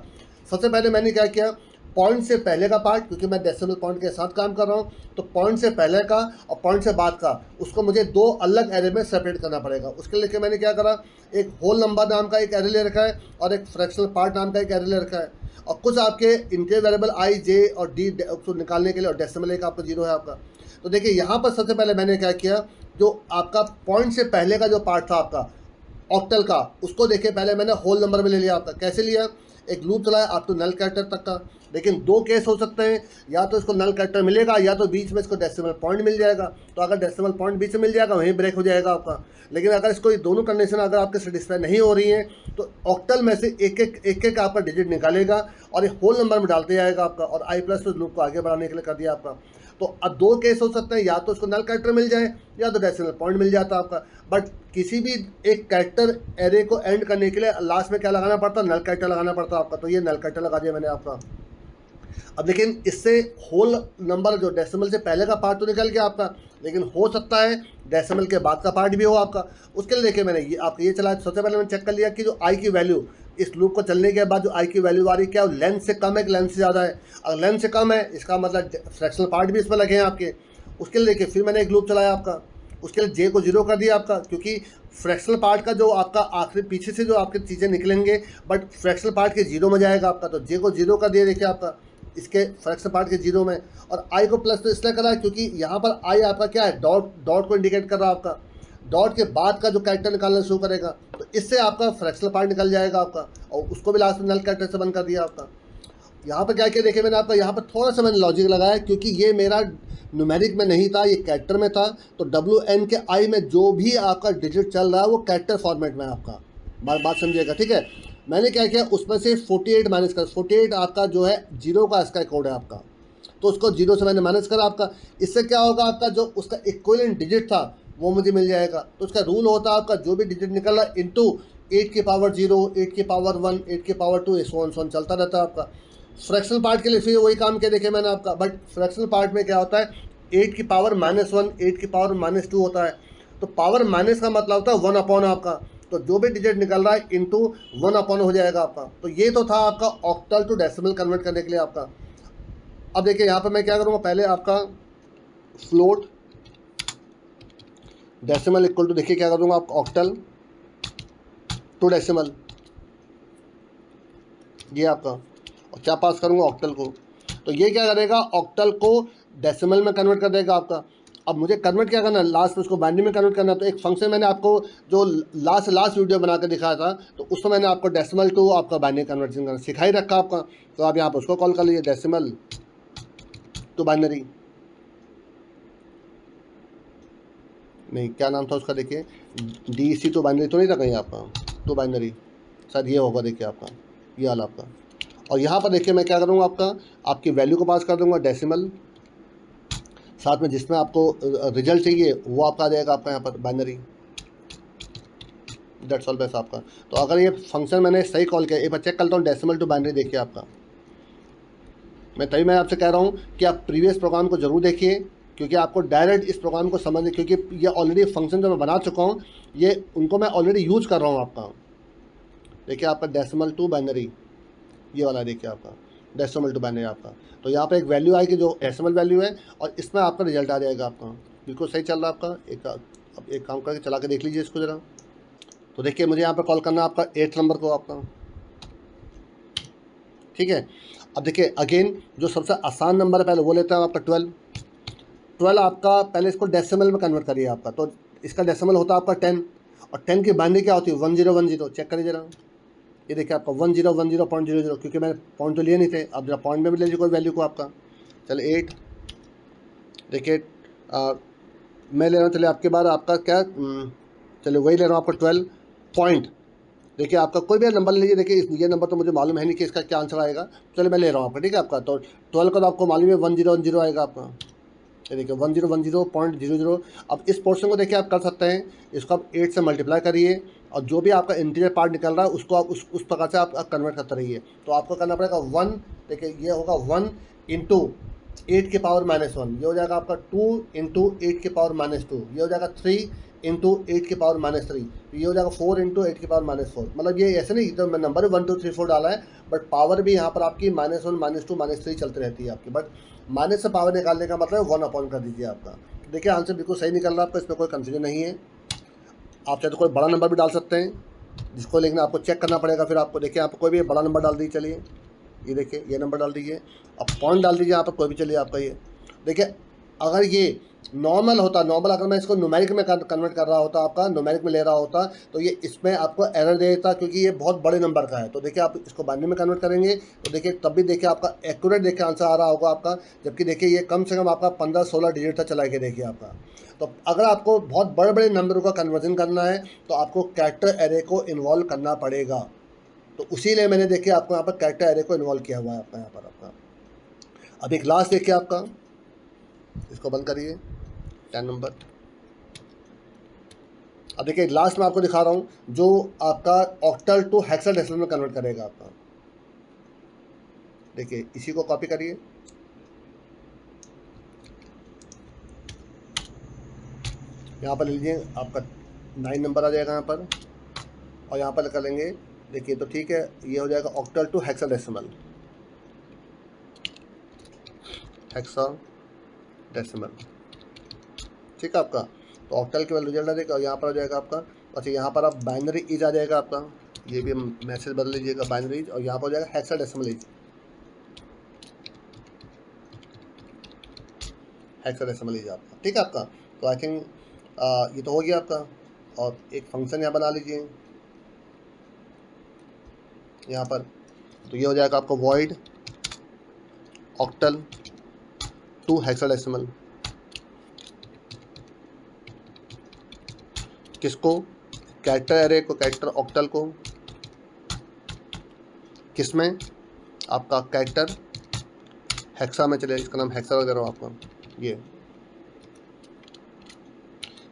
सबसे पहले मैंने क्या किया, पॉइंट से पहले का पार्ट, क्योंकि मैं डेसिमल पॉइंट के साथ काम कर रहा हूँ, तो पॉइंट से पहले का और पॉइंट से बाद का उसको मुझे दो अलग एरे में सेपरेट करना पड़ेगा। उसके लिए मैंने क्या करा, एक होल नंबर नाम का एक एरे ले रखा है और एक फ्रैक्शनल पार्ट नाम का एक एरे ले रखा है, और कुछ आपके इंटीजर वेरिएबल आई, जे और डी उसको निकालने के लिए, और डेसिमल एक आपका 0 है आपका। तो देखिए यहाँ पर सबसे पहले मैंने क्या किया, जो आपका पॉइंट से पहले का जो पार्ट था आपका ऑक्टल का, उसको देखिए पहले मैंने होल नंबर में ले लिया आपका। कैसे लिया, एक लूप चलाया आप तो नल कैरेक्टर तक का, लेकिन दो केस हो सकते हैं, या तो इसको नल कैरेक्टर मिलेगा या तो बीच में इसको डेसिमल पॉइंट मिल जाएगा। तो अगर डेसिमल पॉइंट बीच में मिल जाएगा वहीं ब्रेक हो जाएगा आपका। लेकिन अगर इसको ये दोनों कंडीशन अगर आपके सेटिस्फाई नहीं हो रही हैं तो ऑक्टल में से एक आपका डिजिट निकालेगा और ये होल नंबर में डालते जाएगा आपका, और आई प्लस तो लूप को आगे बढ़ाने के लिए कर दिया आपका। तो अब दो केस हो सकते हैं, या तो उसको नल कैरेक्टर मिल जाए या तो डेसिमल पॉइंट मिल जाता आपका। बट किसी भी एक कैरेक्टर एरे को एंड करने के लिए लास्ट में क्या लगाना पड़ता, नल कैरेक्टर लगाना पड़ता आपका। तो ये नल कैरेक्टर लगा दिया मैंने आपका। अब लेकिन इससे होल नंबर जो डेसिमल से पहले का पार्ट तो निकल गया आपका, लेकिन हो सकता है डेसिमल के बाद का पार्ट भी हो आपका। उसके लिए देखिए मैंने ये चला, सबसे पहले मैंने चेक कर लिया कि जो आई की वैल्यू इस लूप को चलने के बाद जो आई की वैल्यू आ रही है क्या लेंथ से कम है कि लेंथ से ज़्यादा है। अगर लेंथ से कम है इसका मतलब फ्रैक्शनल पार्ट भी इसमें लगे हैं आपके। उसके लिए देखिए फिर मैंने एक लूप चलाया आपका, उसके लिए जे को 0 कर दिया आपका, क्योंकि फ्रैक्शनल पार्ट का जो आपका आखिरी पीछे से जो आपकी चीज़ें निकलेंगे बट फ्रैक्शनल पार्ट के 0 में जाएगा आपका। तो जे को 0 कर दिया देखिए आपका इसके फ्रैक्शनल पार्ट के 0 में, और आई को प्लस तो इसलिए करा है क्योंकि यहाँ पर आई आपका क्या है, डॉट को इंडिकेट कर रहा है आपका। डॉट के बाद का जो कैरेक्टर निकालना शुरू करेगा तो इससे आपका फ्रैक्शनल पार्ट निकल जाएगा आपका, और उसको भी लास्ट में नल कैरेक्टर से बंद कर दिया आपका। यहाँ पर क्या किया देखिए मैंने आपका, यहाँ पर थोड़ा सा मैंने लॉजिक लगाया क्योंकि ये मेरा न्यूमेरिक में नहीं था, ये कैरेक्टर में था। तो WN के आई में जो भी आपका डिजिट चल रहा है वो कैरेक्टर फॉर्मेट में आपका, बात समझिएगा ठीक है। मैंने क्या किया उसमें से 48 माइनस कर, 48 आपका जो है 0 का इसका कोड है आपका, तो उसको 0 से मैंने माइनस करा आपका। इससे क्या होगा आपका जो उसका इक्विवेलेंट डिजिट था वो मुझे मिल जाएगा। तो उसका रूल होता है आपका जो भी डिजिट निकल रहा है इंटू 8 की पावर 0, 8 की पावर 1, 8 की पावर 2, सोन चलता रहता है आपका। फ्रैक्शनल पार्ट के लिए फिर वही काम किया देखे मैंने आपका, बट फ्रैक्शनल पार्ट में क्या होता है 8 की पावर -1, 8 की पावर -2 होता है। तो पावर माइनस का मतलब होता है 1 अपॉन आपका, तो जो भी डिजिट निकल रहा है इंटू 1 अपॉन हो जाएगा आपका। तो ये तो था आपका ऑक्टल टू डेसिमल कन्वर्ट करने के लिए आपका। अब देखिए यहाँ पर मैं क्या करूँगा, पहले आपका फ्लोट डेसिमल इक्वल टू देखिए क्या करूँगा आपका ऑक्टल टू डेसिमल, ये आपका, और क्या पास करूँगा ऑक्टल को। तो ये क्या करेगा ऑक्टल को डेसिमल में कन्वर्ट कर देगा आपका। अब मुझे कन्वर्ट क्या करना है, लास्ट में उसको बाइनरी में कन्वर्ट करना है। तो एक फंक्शन मैंने आपको जो लास्ट वीडियो बना के दिखाया था, तो उसमें मैंने आपको डेसिमल टू आपका बाइनरी कन्वर्जन करना सिखा ही रखा आपका। तो आप यहाँ पर उसको कॉल कर लीजिए डेसिमल टू बाइनरी, नहीं क्या नाम था उसका देखिए, DEC टू बाइनरी तो नहीं था कहीं आपका, टू बाइनरी शायद ये होगा देखिए आपका, ये वाला आपका। और यहाँ पर देखिए मैं क्या करूँगा आपकी वैल्यू को पास कर दूँगा डेसिमल, साथ में जिसमें आपको रिजल्ट चाहिए वो आपका आ जाएगा आपका यहाँ पर बाइनरी, दैट्स ऑल बेस्ट आपका। तो अगर ये फंक्शन मैंने सही कॉल किया, एक बार चेक करता हूँ डेसिमल टू बाइनरी देखिए आपका। मैं आपसे कह रहा हूँ कि आप प्रीवियस प्रोग्राम को जरूर देखिए, क्योंकि आपको डायरेक्ट इस प्रोग्राम को समझने, क्योंकि ये ऑलरेडी फंक्शन जो मैं बना चुका हूँ ये उनको मैं ऑलरेडी यूज़ कर रहा हूँ आपका। देखिए आपका डेसिमल टू बाइनरी ये वाला देखिए आपका डेसिमल टू बाइनरी आपका। तो यहाँ पे एक वैल्यू आएगी जो डेसिमल वैल्यू है, और इसमें आपका रिजल्ट आ जाएगा आपका। बिल्कुल सही चल रहा है आपका। अब एक काम करके चला के देख लीजिए इसको ज़रा। तो देखिए मुझे यहाँ पर कॉल करना है आपका 8th नंबर को आपका, ठीक है। अब देखिए अगेन जो सबसे आसान नंबर है पहले वो लेता है आपका 12 आपका। पहले इसको डेसिमल में कन्वर्ट करिए आपका, तो इसका डेसिमल होता है आपका 10, और 10 की बाइनरी क्या होती है 1010। चेक करिए जरा, ये देखिए आपका 1010.00, क्योंकि मैंने पॉइंट तो लिए नहीं थे। अब जरा पॉइंट में भी ले लीजिए कोई वैल्यू को आपका। चलिए 8 देखिए मैं ले रहा हूँ, चलिए आपके बाद आपका क्या, चलिए वही ले रहा हूँ आपका 12 पॉइंट। देखिए आपका कोई भी नंबर ले लीजिए, देखिए ये नंबर तो मुझे मालूम है नहीं कि इसका क्या आंसर आएगा। चलिए मैं ले रहा हूँ आपका, ठीक है आपका। तो 12 का तो आपको मालूम है 1010 आएगा आपका। ये देखिए 1010.00। अब इस पोर्शन को देखिए आप कर सकते हैं, इसको आप 8 से मल्टीप्लाई करिए, और जो भी आपका इंटीजर पार्ट निकल रहा है उसको आप उस प्रकार से आप कन्वर्ट करते रहिए। तो आपको करना पड़ेगा 1, देखिए ये होगा 1 इंटू 8 के पावर -1, ये हो जाएगा आपका 2 इंटू 8 के पावर -2, ये हो जाएगा 3 इंटू 8 के पावर -3, ये हो जाएगा 4 इंटू 8 के पावर -4। मतलब ये ऐसे नहीं तो मैं नंबर 1 2 3 4 डाला है, बट पावर भी यहाँ पर आपकी -1 -2 -3 चलती रहती है आपकी। बट माइनस से पावर निकालने का मतलब 1 अपॉन कर दीजिए आपका। देखिए आंसर बिल्कुल सही निकल रहा है आपका, इसमें कोई कंफ्यूजन नहीं है। आप चाहे तो कोई बड़ा नंबर भी डाल सकते हैं, जिसको लेकिन आपको चेक करना पड़ेगा फिर आपको। देखिए आप कोई भी बड़ा नंबर डाल दीजिए, चलिए ये देखिए ये नंबर डाल दीजिए, अब पॉइंट डाल दीजिए यहाँ पर कोई भी, चलिए आपका ये देखिए। अगर ये नॉर्मल होता, नॉर्मल अगर मैं इसको न्यूमेरिक में कन्वर्ट कर रहा होता, आपका न्यूमेरिक में ले रहा होता, तो ये इसमें आपको एरर दे देता, क्योंकि ये बहुत बड़े नंबर का है। तो देखिए आप इसको बाइनरी में कन्वर्ट करेंगे तो देखिए तब भी देखिए आपका एक्यूरेट देखिए आंसर आ रहा होगा आपका, जबकि देखिए ये कम से कम आपका 15-16 डिजिट तक चला के देखिए आपका। तो अगर आपको बहुत बड़े बड़े नंबरों का कन्वर्जन करना है तो आपको कैरेक्टर एरे को इन्वॉल्व करना पड़ेगा। तो उसीलिए मैंने देखिए आपको यहाँ पर कैरेक्टर एरे को इन्वॉल्व किया हुआ है आपका यहाँ पर आपका। अब एक लास्ट देखिए आपका, इसको बंद करिए 10 नंबर। अब देखिए लास्ट में आपको दिखा रहा हूँ जो आपका ऑक्टल टू हेक्साडेसिमल में कन्वर्ट करेगा आपका। देखिए इसी को कॉपी करिए, यहाँ पर लीजिए आपका 9 नंबर आ जाएगा यहाँ पर, और यहाँ पर करेंगे देखिए तो ठीक है, ये हो जाएगा ऑक्टल टू हेक्साडेसिमल, हेक्साडेसिमल ठीक है आपका। तो ऑक्टल के रिजल्ट आ जाएगा और यहाँ पर आ जाएगा आपका। अच्छा यहाँ पर आप बाइनरी इज आ जाएगा आपका, ये भी मैसेज बदल लीजिएगा बाइनरी इज, और यहाँ पर हो जाएगा हेक्साडेसिमल इज, हेक्साडेसिमल इज आपका ठीक है आपका। तो आई थिंक ये तो हो गया आपका। और एक फंक्शन यहाँ बना लीजिए यहाँ पर, तो ये हो जाएगा आपका वॉइड ऑक्टल टू हेक्साडेसिमल, किसको, कैरेक्टर एरे को, कैरेक्टर ऑक्टल को, किसमें आपका कैरेक्टर हेक्सा में, चले इसका नाम हेक्सा वगैरह आपका ये।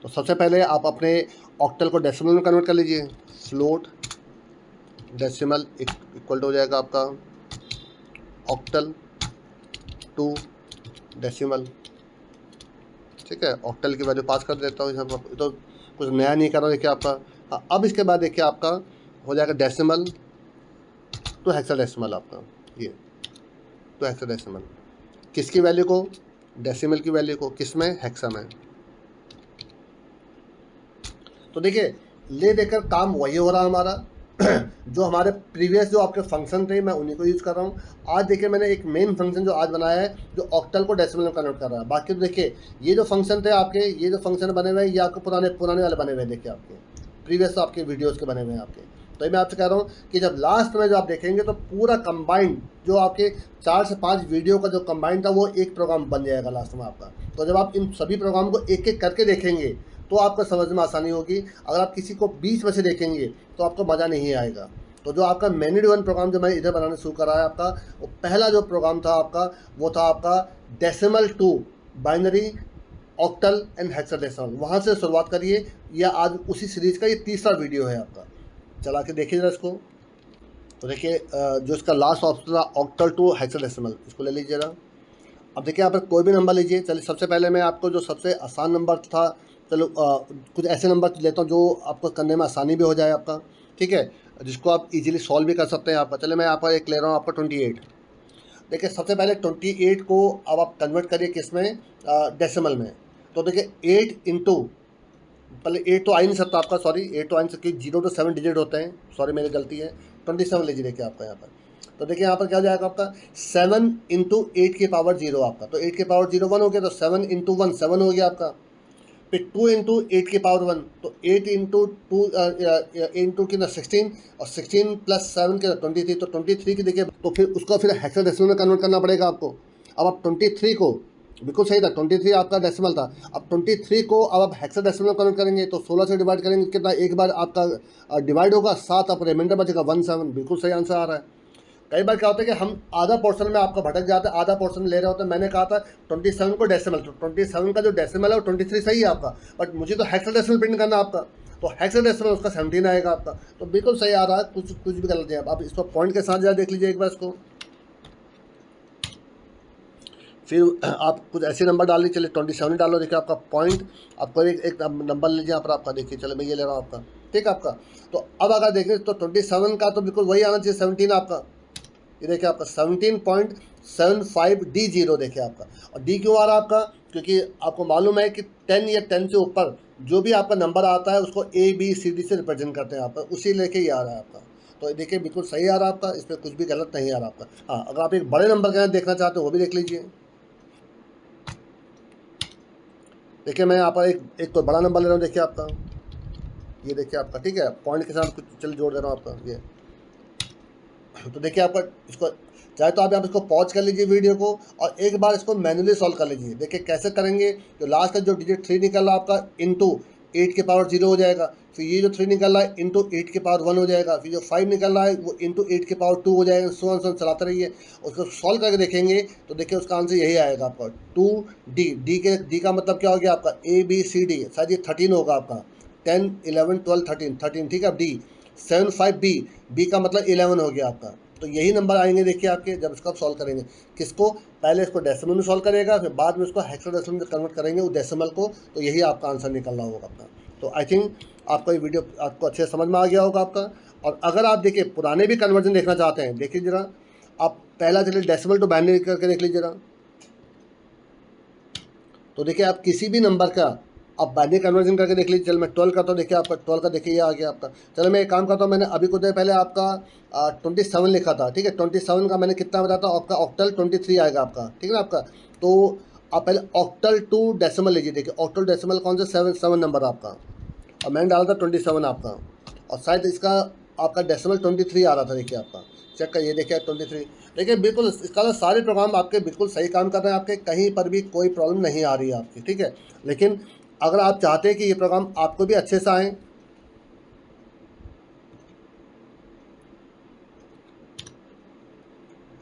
तो सबसे पहले आप अपने ऑक्टल को डेसिमल में कन्वर्ट कर लीजिए, फ्लोट डेसिमल इक्वल टू हो जाएगा आपका ऑक्टल टू डेसिमल ठीक है। ऑक्टल की वैल्यू पास कर देता हूँ, तो कुछ नया नहीं कर रहा देखिए आपका। हाँ अब इसके बाद देखिए आपका हो जाएगा डेसिमल टू हेक्साडेसिमल आपका, ये टू हेक्साडेसिमल, किसकी वैल्यू को, डेसिमल की वैल्यू को, किस में, हेक्सा में। तो देखिए ले देकर काम वही हो रहा हमारा जो हमारे प्रीवियस जो आपके फंक्शन थे मैं उन्हीं को यूज़ कर रहा हूँ। आज देखिए मैंने एक मेन फंक्शन जो आज बनाया है जो ऑक्टल को डेसिमल में कन्वर्ट कर रहा है। बाकी तो देखिए ये जो फंक्शन थे आपके, ये जो फंक्शन बने हुए हैं ये आपके पुराने वाले बने हुए हैं, देखिए आपके प्रीवियस आपके वीडियोज़ के बने हुए हैं आपके। तो ये मैं आपसे कह रहा हूँ कि जब लास्ट में जो आप देखेंगे तो पूरा कंबाइंड जो आपके 4 से 5 वीडियो का जो कंबाइंड था वो एक प्रोग्राम बन जाएगा लास्ट में आपका। तो जब आप इन सभी प्रोग्राम को एक एक करके देखेंगे तो आपको समझ में आसानी होगी। अगर आप किसी को बीच में से देखेंगे तो आपको मज़ा नहीं आएगा। तो जो आपका मैन्युअल प्रोग्राम जो मैंने इधर बनाने शुरू करा है आपका, वो पहला जो प्रोग्राम था आपका वो था आपका decimal to binary octal and hexadecimal. वहाँ से शुरुआत करिए, या आज उसी सीरीज़ का ये तीसरा वीडियो है आपका। चला के देखिए जरा इसको। तो देखिए जो इसका लास्ट ऑप्शन था ऑक्टल टू हेक्साडेसिमल, इसको ले लीजिए जरा। अब देखिए यहाँ पर कोई भी नंबर लीजिए। चलिए सबसे पहले मैं आपको जो सबसे आसान नंबर था, चलो कुछ ऐसे नंबर लेता हूँ जो आपको करने में आसानी भी हो जाए आपका, ठीक है, जिसको आप इजीली सॉल्व भी कर सकते हैं आपका। चले मैं यहाँ पर एक ले रहा हूँ आपका 28। देखिए सबसे पहले 28 को अब आप कन्वर्ट करिए किस में, डेसिमल में। तो देखिए 8 इंटू, पहले 8 तो आ ही नहीं सकता आपका, सॉरी 8 तो आ नहीं सकती, 0 to 7 डिजिट होते हैं, सॉरी मेरी गलती है। 27 लीजिए देखिए आपका यहाँ पर। तो देखिए यहाँ पर क्या हो जाएगा आपका 7 इंटू 8 की पावर 0 आपका। तो 8 की पावर 0 1 हो गया, तो 7 इंटू 1 7 हो गया आपका। फिर 2 इंटू 8 की पावर 1, तो 8 इंटू 2 इंटू की 16, और 16 प्लस 7 के 23, तो 23 की देखिए। तो फिर उसको फिर हेक्साडेसिमल में कन्वर्ट करना पड़ेगा आपको। अब आप 23 को, बिल्कुल सही था 23 आपका डेसिमल था, अब 23 को अब आप हेक्साडेसिमल में कन्वर्ट करेंगे तो 16 से डिवाइड करेंगे, कितना एक बार आपका डिवाइड होगा 7, आप रिमाइंडर बचेगा 17। बिल्कुल सही आंसर आ रहा है। कई बार क्या होता है कि हम आधा पोर्शन में आपका भटक जाता है, आधा पोर्शन ले रहे होते हैं। मैंने कहा था 27 को डेसिमल, तो 27 का जो डेसिमल है वो 23 सही है आपका, बट मुझे तो हेक्साडेसिमल प्रिंट करना आपका, तो हेक्साडेसिमल उसका 17 आएगा आपका। तो बिल्कुल सही आ रहा है, कुछ भी गलत नहीं है। आप इसको पॉइंट के साथ जरा देख लीजिए एक बार इसको। फिर आप कुछ ऐसे नंबर डाल लीजिए, चलिए 27 डालो, देखिए आपका पॉइंट, आपको एक नंबर लीजिए यहाँ पर आपका, देखिए चलो मैं ये ले रहा हूँ आपका, ठीक है आपका। तो अब अगर देखें तो 27 का तो बिल्कुल वही आना चाहिए 17 आपका, ये देखिए आपका 17.75D0 देखिए आपका। और डी क्यों आ रहा है आपका, क्योंकि आपको मालूम है कि 10 या 10 से ऊपर जो भी आपका नंबर आता है उसको ABCD से रिप्रेजेंट करते हैं आप, उसी लेके ये आ रहा है आपका। तो देखिए बिल्कुल सही आ रहा है आपका, इसमें कुछ भी गलत नहीं आ रहा आपका। हाँ, अगर आप एक बड़े नंबर के देखना चाहते हो वो भी देख लीजिए। देखिए मैं यहाँ पर एक तो बड़ा नंबर ले रहा हूँ, देखिए आपका, ये देखिए आपका, ठीक है, पॉइंट के साथ कुछ चल जोड़ दे रहा हूँ आपका ये। तो देखिए आपका इसको चाहे तो आप यहाँ पर इसको पॉज कर लीजिए वीडियो को और एक बार इसको मैनुअली सॉल्व कर लीजिए। देखिए कैसे करेंगे, जो लास्ट का जो डिजिट 3 निकल रहा है आपका इंटू 8 के पावर 0 हो जाएगा, फिर ये जो 3 निकल रहा है इंटू 8 के पावर 1 हो जाएगा, फिर जो 5 निकल रहा है वो इंटू 8 के पावर 2 हो जाएगा, सो चलाते रहिए। उसको सॉल्व करके देखेंगे तो देखिए उसका आंसर यही आएगा आपका 2D। डी का मतलब क्या हो गया आपका ABCD, शायद ये 13 होगा आपका, 10 11 12 13, ठीक है। डी 75B, बी का मतलब 11 हो गया आपका। तो यही नंबर आएंगे देखिए आपके जब इसको आप सॉल्व करेंगे। किसको, पहले इसको डेसिमल में सॉल्व करेगा, फिर बाद में इसको हेक्साडेसिमल में कन्वर्ट करेंगे उस डेसिमल को, तो यही आपका आंसर निकल रहा होगा अपना। तो आई थिंक आपको ये वीडियो आपको अच्छे से समझ में आ गया होगा आपका। और अगर आप देखिए पुराने भी कन्वर्जन देखना चाहते हैं, देखिए जरा आप पहला चलिए डेसिमल टू बाइनरी करके देख लीजिए जरा। तो देखिए आप किसी भी नंबर का आप बाइनरी कन्वर्जन करके देख लीजिए। चल मैं 12 करता हूँ, देखिए आपका 12 का देखिए ये आ गया आपका। चलो मैं एक काम करता हूँ, मैंने अभी कुछ देर पहले आपका 27 लिखा था, ठीक है। 27 का मैंने कितना बताया था आपका, ऑक्टल 23 आएगा आपका, ठीक है ना आपका। तो आप पहले ऑक्टल टू डेसिमल लीजिए, देखिए ऑक्टल डेसिमल कौन सा 7 नंबर आपका, और मैंने डाला था 27 आपका, और शायद इसका आपका डेसिमल 23 आ रहा था, देखिए आपका चेक करिए, देखिए 23। देखिए बिल्कुल इसका तो सारे प्रोग्राम आपके बिल्कुल सही काम कर रहे हैं आपके, कहीं पर भी कोई प्रॉब्लम नहीं आ रही है आपकी, ठीक है। लेकिन अगर आप चाहते हैं कि ये प्रोग्राम आपको भी अच्छे से आए,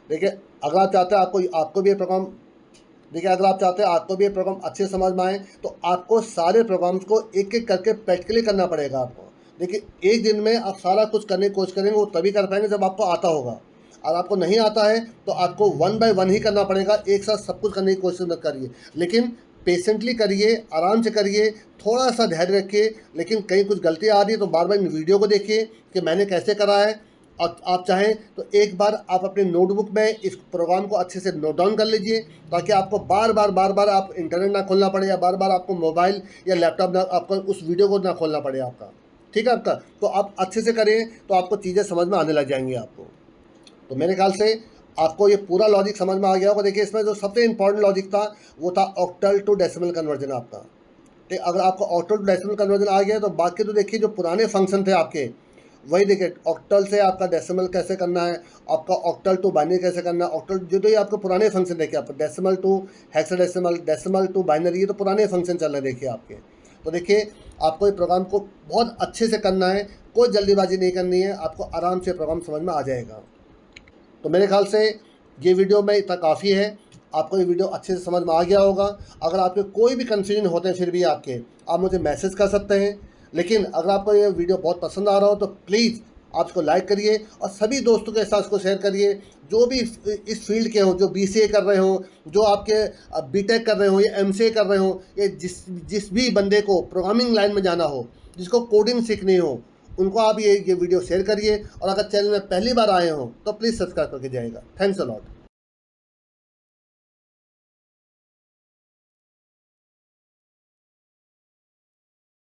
देखिए अगर आप चाहते हैं आपको भी ये प्रोग्राम, देखिए अगर आप चाहते हैं आपको भी ये प्रोग्राम अच्छे समझ में आए तो आपको सारे प्रोग्राम्स को एक एक करके प्रैक्टिकली करना पड़ेगा आपको। देखिए एक दिन में आप सारा कुछ करने की कोशिश करेंगे वो तभी कर पाएंगे जब आपको आता होगा। और आपको नहीं आता है तो आपको 1 बाय 1 ही करना पड़ेगा, एक साथ सब कुछ करने की कोशिश मत करिए, लेकिन पेशेंटली करिए, आराम से करिए, थोड़ा सा धैर्य रखिए। लेकिन कहीं कुछ गलती आ रही है तो बार बार इन वीडियो को देखिए कि मैंने कैसे करा है। और आप चाहें तो एक बार आप अपने नोटबुक में इस प्रोग्राम को अच्छे से नोट डाउन कर लीजिए, ताकि आपको बार बार आप इंटरनेट ना खोलना पड़े, या बार बार आपको मोबाइल या लैपटॉप ना आपको उस वीडियो को ना खोलना पड़े आपका, ठीक है आपका। तो आप अच्छे से करें तो आपको चीज़ें समझ में आने लग जाएंगी आपको। तो मेरे ख्याल से आपको ये पूरा लॉजिक समझ में आ गया होगा। देखिए इसमें जो सबसे इंपॉर्टेंट लॉजिक था वो था ऑक्टल टू डेसिमल कन्वर्जन आपका, ठीक। अगर आपको ऑक्टल टू डेसिमल कन्वर्जन आ गया तो बाकी तो देखिए जो पुराने फंक्शन थे आपके वही देखिए, ऑक्टल से आपका डेसिमल कैसे करना है, आपका ऑक्टल टू बाइनरी कैसे करना है, ऑक्टल जो तो ये आपको पुराने फंक्शन देखिए, आपको decimal to hexadecimal, decimal to binary, ये तो पुराने फंक्शन चल रहे हैं देखिए आपके। तो देखिए आपको ये प्रोग्राम को बहुत अच्छे से करना है, कोई जल्दीबाजी नहीं करनी है, आपको आराम से प्रोग्राम समझ में आ जाएगा। तो मेरे ख्याल से ये वीडियो में इतना काफ़ी है, आपको ये वीडियो अच्छे से समझ में आ गया होगा। अगर आपके कोई भी कन्फ्यूजन होते हैं फिर भी आपके, आप मुझे मैसेज कर सकते हैं। लेकिन अगर आपको ये वीडियो बहुत पसंद आ रहा हो तो प्लीज़ आप इसको लाइक करिए और सभी दोस्तों के साथ इसको शेयर करिए, जो भी इस फील्ड के हों, जो BCA कर रहे हों, जो आपके BTech कर रहे हों या MCA कर रहे हों, या जिस भी बंदे को प्रोग्रामिंग लाइन में जाना हो, जिसको कोडिंग सीखनी हो, उनको आप ये वीडियो शेयर करिए। और अगर चैनल में पहली बार आए हो तो प्लीज़ सब्सक्राइब करके जाइएगा। Thanks a lot.